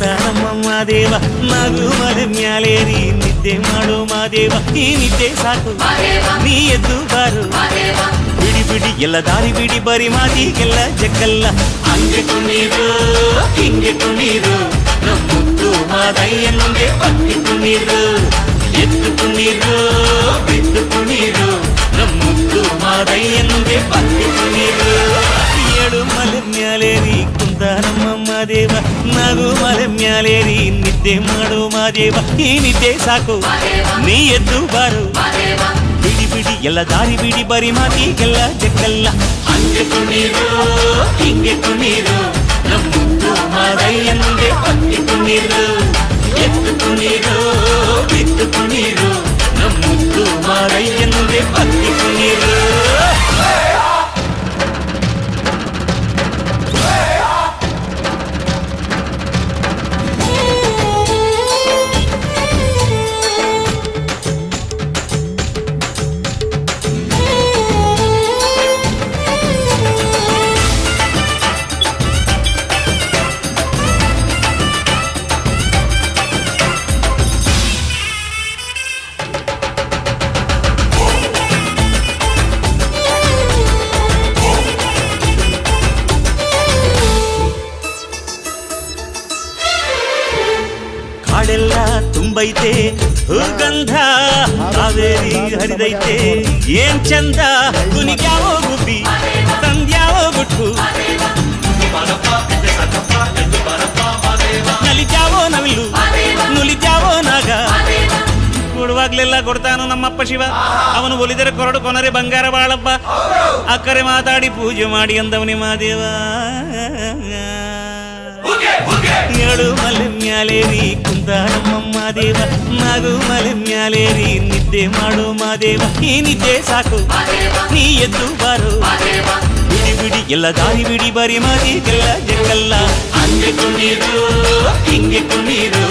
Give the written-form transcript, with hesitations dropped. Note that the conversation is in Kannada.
ಕುಂತಾನಮ್ಮ ಮಾದೇವ ನಗು ಮಲೆ ಮ್ಯಾಲೇರಿ ನಿದ್ದೆ ಮಾಡು ಮಾದೇವ ಈ ನಿದ್ದೆ ಸಾಕು ನೀ ಎದ್ದು ಬಾರು ಬಿಡಿ ಬಿಡಿ ಎಲ್ಲ ದಾರಿ ಬಿಡಿ ಬರಿ ಮಾತಿಗೆಲ್ಲ ಜಕ್ಕಲ್ಲ ಹಂಗೆ ಕುಣೀರು ಹಿಂಗೆ ಕುಣೀರು ನಮ್ಮುತ್ತು ಮಾದಯ್ಯನಿಗೆ ಪತ್ತಿ ಕುಣೀರು ಎದ್ದು ಕುಣೀರು ಬಿದ್ದು ಕುಣೀರು ನಮ್ಮುತ್ತು ಮಾದಯ್ಯನಿಗೆ ಪತ್ತಿ ಕುಣೀರು ಏಳು ಮಲೆ ಮ್ಯಾಲೇರಿ ಕುಂತಾನಮ್ಮ ಮಾದೇವ ನಗು ಮಲೆ ಮ್ಯಾಲೇರಿ ನಿದ್ದೆ ಮಾಡು ಮಾದೇವ ಈ ನಿದ್ದೆ ಸಾಕು ನೀ ಎದ್ದು ಬಾರು ಬಿಡಿ ಬಿಡಿ ಎಲ್ಲ ದಾರಿ ಬಿಡಿ ಬರಿ ಮಾತಿಗೆಲ್ಲ ಜಕ್ಕಲ್ಲ ಹಂಗೆ ಕುಣೀರು ಹಿಂಗೆ ಕುಣೀರು ನಮ್ಮುತ್ತು ಮಾದಯ್ಯನಿಗೆ ಪತ್ತಿ ಕುಣೀರು ಎದ್ದು ಕುಣೀರು ಬಿದ್ದು ಕುಣೀರು ನಮ್ಮುತ್ತು ಮಾದಯ್ಯನಿಗೆ ಪತ್ತಿ ಕುಣೀರು ಕಾಡೆಲ್ಲ ತುಂಬೈತೆ ಹೂಗಂಧ ಕಾವೇರಿ ಹರಿದೈತೆ ಏನ್ ಚಂದ ಕುನಿಗ್ಯಾವೋ ಗುಬ್ಬಿ ತಂದ್ಯಾವೋ ಗುಟ್ಟು ನಲಿದ್ಯಾವೋ ನವಿಲು ನುಲಿದ್ಯಾವೋ ನಾಗ ಕೊಡುವಾಗ್ಲೆಲ್ಲ ಕೊಡ್ತಾನು ನಮ್ಮಪ್ಪ ಶಿವ ಅವನು ಒಲಿದರೆ ಕೊರಡು ಕೊನರೆ ಬಂಗಾರ ಬಾಳಪ್ಪ ಅಕ್ಕರೆ ಮಾತಾಡಿ ಪೂಜೆ ಮಾಡಿ ಅಂದವನಿ ಮಾದೇವ ಏಳು ಮಲೆ ಮ್ಯಾಲೇರಿ ಕುಂತಾನಮ್ಮ ಮಾದೇವ ನಗು ಮಲೆ ಮ್ಯಾಲೇರಿ ನಿದ್ದೆ ಮಾಡು ಮಾದೇವ ಈ ನಿದ್ದೆ ಸಾಕು ನೀ ಎದ್ದು ಬಾರು ಬಿಡಿ ಬಿಡಿ ಎಲ್ಲ ದಾರಿ ಬಿಡಿ ಬರಿ ಮಾತಿಗೆಲ್ಲ ಜಕ್ಕಲ್ಲ ಹಂಗೆ ಕುಣೀರು ಹಿಂಗೆ ಕುಣೀರು